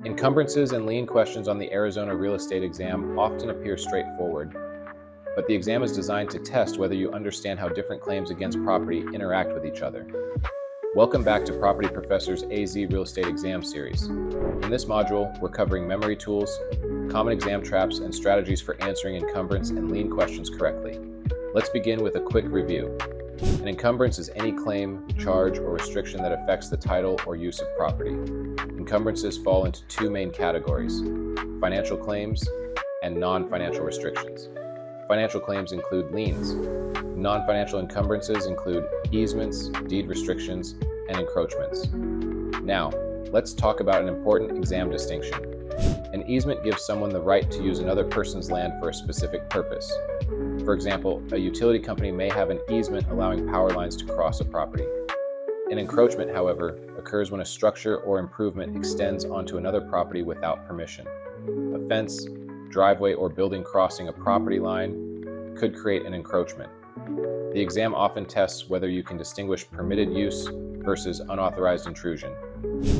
Encumbrances and lien questions on the Arizona real estate exam often appear straightforward, but the exam is designed to test whether you understand how different claims against property interact with each other. Welcome back to Property Professor's AZ Real Estate Exam Series. In this module, we're covering memory tools, common exam traps, and strategies for answering encumbrance and lien questions correctly. Let's begin with a quick review. An encumbrance is any claim, charge, or restriction that affects the title or use of property. Encumbrances fall into two main categories: financial claims and non-financial restrictions. Financial claims include liens. Non-financial encumbrances include easements, deed restrictions, and encroachments. Now, let's talk about an important exam distinction. An easement gives someone the right to use another person's land for a specific purpose. For example, a utility company may have an easement allowing power lines to cross a property. An encroachment, however, occurs when a structure or improvement extends onto another property without permission. A fence, driveway, or building crossing a property line could create an encroachment. The exam often tests whether you can distinguish permitted use versus unauthorized intrusion.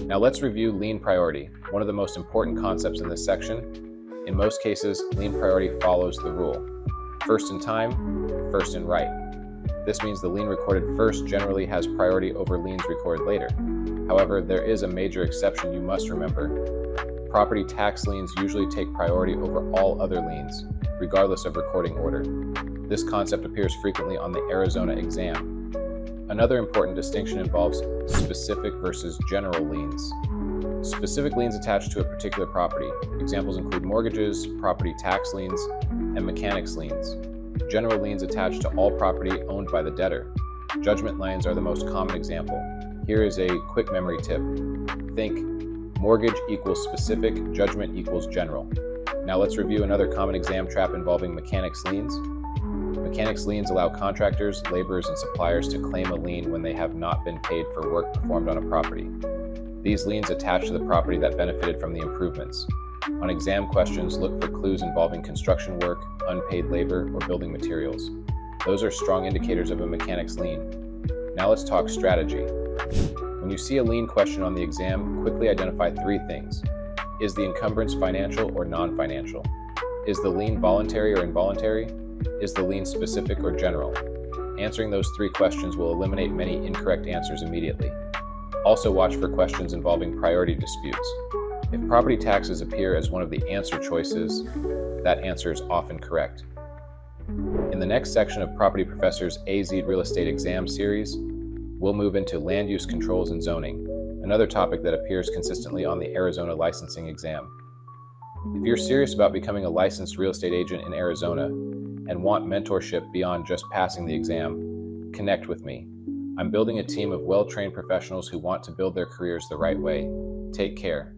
Now let's review lien priority, one of the most important concepts in this section. In most cases, lien priority follows the rule: first in time, first in right. This means the lien recorded first generally has priority over liens recorded later. However, there is a major exception you must remember. Property tax liens usually take priority over all other liens, regardless of recording order. This concept appears frequently on the Arizona exam. Another important distinction involves specific versus general liens. Specific liens attached to a particular property. Examples include mortgages, property tax liens, and mechanics liens. General liens attach to all property owned by the debtor. Judgment liens are the most common example. Here is a quick memory tip. Think mortgage equals specific, judgment equals general. Now let's review another common exam trap involving mechanics liens. Mechanics liens allow contractors, laborers, and suppliers to claim a lien when they have not been paid for work performed on a property. These liens attach to the property that benefited from the improvements. On exam questions, look for clues involving construction work, unpaid labor, or building materials. Those are strong indicators of a mechanics lien. Now let's talk strategy. When you see a lien question on the exam, quickly identify three things. Is the encumbrance financial or non-financial? Is the lien voluntary or involuntary? Is the lien specific or general? Answering those three questions will eliminate many incorrect answers immediately. Also watch for questions involving priority disputes. If property taxes appear as one of the answer choices, that answer is often correct. In the next section of Property Professor's AZ Real Estate Exam Series, we'll move into land use controls and zoning, another topic that appears consistently on the Arizona licensing exam. If you're serious about becoming a licensed real estate agent in Arizona and want mentorship beyond just passing the exam, connect with me. I'm building a team of well-trained professionals who want to build their careers the right way. Take care.